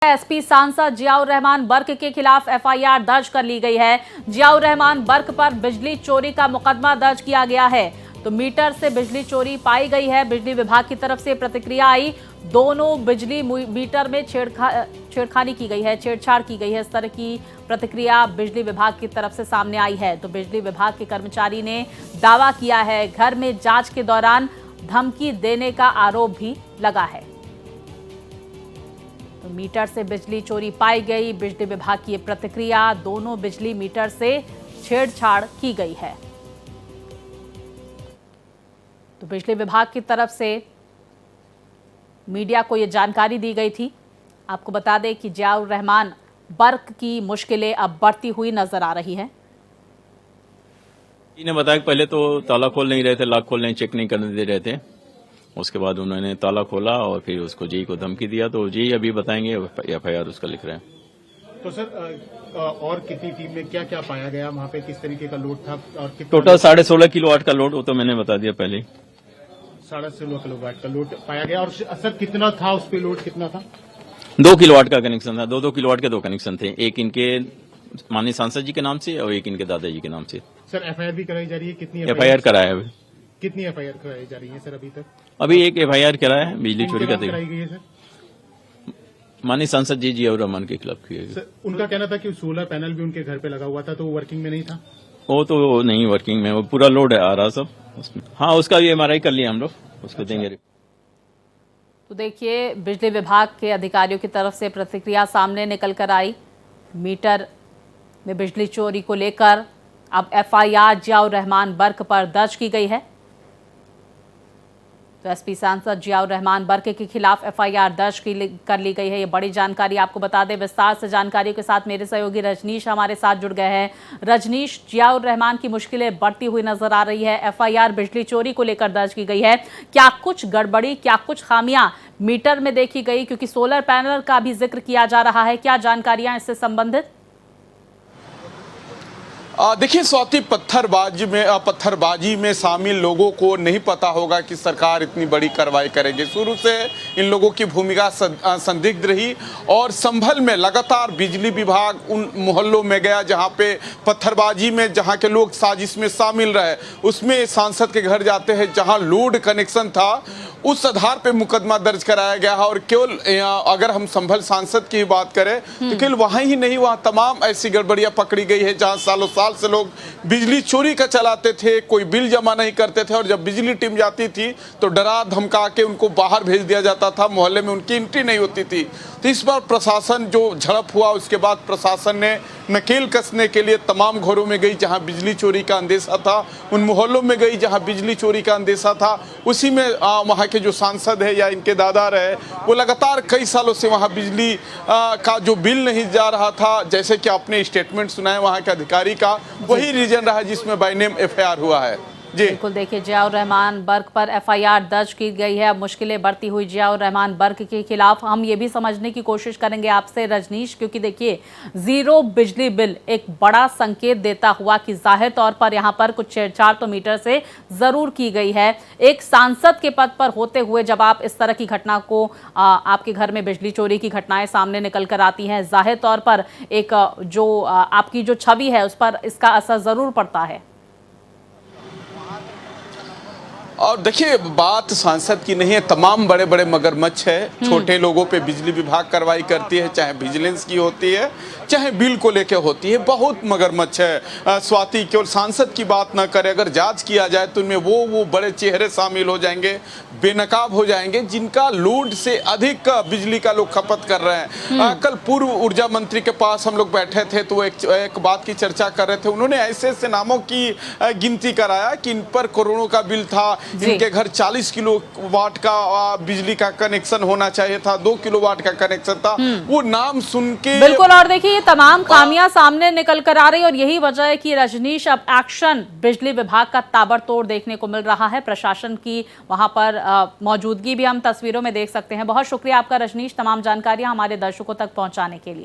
SP सांसद जियाउर रहमान बर्क के खिलाफ एफआईआर दर्ज कर ली गई है। जियाउर रहमान बर्क पर बिजली चोरी का मुकदमा दर्ज किया गया है। तो मीटर से बिजली चोरी पाई गई है। बिजली विभाग की तरफ से प्रतिक्रिया आई। दोनों बिजली मीटर में छेड़खानी की गई है, छेड़छाड़ की गई है। इस तरह की प्रतिक्रिया बिजली विभाग की तरफ से सामने आई है। तो बिजली विभाग के कर्मचारी ने दावा किया है, घर में जांच के दौरान धमकी देने का आरोप भी लगा है। तो मीटर से बिजली चोरी पाई गई। बिजली विभाग की प्रतिक्रिया, दोनों बिजली मीटर से छेड़छाड़ की गई है। तो बिजली विभाग की तरफ से मीडिया को यह जानकारी दी गई थी। आपको बता दें कि जियाउर रहमान बर्क की मुश्किलें अब बढ़ती हुई नजर आ रही हैं। इन्हें बताया कि पहले तो ताला खोल नहीं रहे थे, लॉक खोल नहीं, चेक नहीं करने दे रहे थे। उसके बाद उन्होंने ताला खोला और फिर उसको जी को धमकी दिया। तो जी अभी बताएंगे, एफआईआर उसका लिख रहे हैं। तो सर और कितनी टीम में क्या क्या पाया गया, वहाँ पे किस तरीके का लोड था और टोटल 16.5 किलोवाट का लोड, वो तो मैंने बता दिया पहले। 16.5 किलोवाट का लोड पाया गया। और सर कितना था उस पे, लोड कितना था? 2 किलोवाट का कनेक्शन था। 2-2 किलोवाट के 2 कनेक्शन थे, एक इनके माननीय सांसद जी के नाम से और एक इनके दादाजी के नाम से। सर एफआईआर भी कराई जा रही है? कितनी एफआईआर कराया है अभी? कितनी एफआईआर कराई जा रही है सर अभी तक? अभी एक एफआईआर कराया है, बिजली चोरी का। कराई गई है सर? माननीय सांसद जी जियाउर रहमान के खिलाफ किए गए। उनका कहना था कि सोलर पैनल भी उनके घर पे लगा हुआ था, तो वो वर्किंग में नहीं था। वो तो नहीं वर्किंग में, वो पूरा लोड आ रहा सब उसमें। हाँ, उसका भी एमआरआई कर लिया हम लोग, उसको देंगे। तो देखिए, बिजली विभाग के अधिकारियों की तरफ से प्रतिक्रिया सामने निकल कर आई। मीटर में बिजली चोरी को लेकर अब एफआईआर जियाउर रहमान बर्क पर दर्ज की गई है। तो एसपी सांसद जियाउर रहमान बर्क के खिलाफ एफआईआर दर्ज कर ली गई है। ये बड़ी जानकारी आपको बता दें। विस्तार से जानकारी के साथ मेरे सहयोगी रजनीश हमारे साथ जुड़ गए हैं। रजनीश, जियाउर रहमान की मुश्किलें बढ़ती हुई नजर आ रही है। एफआईआर बिजली चोरी को लेकर दर्ज की गई है। क्या कुछ गड़बड़ी, क्या कुछ खामियां मीटर में देखी गई? क्योंकि सोलर पैनल का भी जिक्र किया जा रहा है। क्या जानकारियां इससे संबंधित? देखिए स्वाति, पत्थरबाजी में शामिल लोगों को नहीं पता होगा कि सरकार इतनी बड़ी कार्रवाई करेगी। शुरू से इन लोगों की भूमिका संदिग्ध रही और संभल में लगातार बिजली विभाग उन मोहल्लों में गया जहां पे पत्थरबाजी में जहां के लोग साजिश में शामिल रहे। उसमें सांसद के घर जाते हैं जहां लोड कनेक्शन था, उस आधार पे मुकदमा दर्ज कराया गया है। और केवल अगर हम संभल सांसद की बात करें तो केवल वहां ही नहीं, वहां तमाम ऐसी गड़बड़ियां पकड़ी गई है जहां सालों साल से लोग बिजली चोरी का चलाते थे, कोई बिल जमा नहीं करते थे और जब बिजली टीम जाती थी तो डरा धमका के उनको बाहर भेज दिया जाता था, मोहल्ले में उनकी एंट्री नहीं होती थी। तो इस बार प्रशासन जो झड़प हुआ, उसके बाद प्रशासन ने नकेल कसने के लिए तमाम घरों में गई जहां बिजली चोरी का अंदेशा था, उन मोहल्लों में गई जहां बिजली चोरी का अंदेशा था। उसी में वहां के जो सांसद है या इनके दादा रहे, वो लगातार कई सालों से वहां बिजली का जो बिल नहीं जा रहा था, जैसे कि आपने स्टेटमेंट सुना है वहां के अधिकारी का, वही रीजन रहा जिसमें बाय नेम एफआईआर हुआ है। जी बिल्कुल, देखिए, जियाउर रहमान बर्क पर एफआईआर दर्ज की गई है। अब मुश्किलें बढ़ती हुई जियाउर रहमान बर्क के खिलाफ। हम ये भी समझने की कोशिश करेंगे आपसे रजनीश, क्योंकि देखिए, जीरो बिजली बिल एक बड़ा संकेत देता हुआ कि जाहिर तौर पर यहाँ पर कुछ छेड़छाड़ तो मीटर से जरूर की गई है। एक सांसद के पद पर होते हुए जब आप इस तरह की घटना को, आपके घर में बिजली चोरी की घटनाएं सामने निकल कर आती हैं, जाहिर तौर पर एक जो आपकी जो छवि है उस पर इसका असर जरूर पड़ता है। और देखिए, बात सांसद की नहीं है, तमाम बड़े बड़े मगरमच्छ है। छोटे लोगों पे बिजली विभाग कार्रवाई करती है, चाहे विजिलेंस की होती है, चाहे बिल को लेके होती है। बहुत मगरमच्छ है स्वाति। केवल सांसद की बात ना करे, अगर जांच किया जाए तो उनमें वो बड़े चेहरे शामिल हो जाएंगे, बेनकाब हो जाएंगे, जिनका लोड से अधिक बिजली का लोग खपत कर रहे हैं। कल पूर्व ऊर्जा मंत्री के पास हम लोग बैठे थे तो वो एक बात की चर्चा कर रहे थे। उन्होंने ऐसे ऐसे नामों की गिनती कराया कि इन पर करोड़ों का बिल था, इनके घर 40 किलोवाट का बिजली का कनेक्शन होना चाहिए था, 2 किलोवाट का कनेक्शन था। वो नाम सुन के बिल्कुल, और देखिए, ये तमाम खामियां सामने निकल कर आ रही है और यही वजह है कि रजनीश, अब एक्शन बिजली विभाग का ताबड़तोड़ देखने को मिल रहा है। प्रशासन की वहां पर मौजूदगी भी हम तस्वीरों में देख सकते हैं। बहुत शुक्रिया आपका रजनीश, तमाम जानकारियां हमारे दर्शकों तक पहुंचाने के लिए।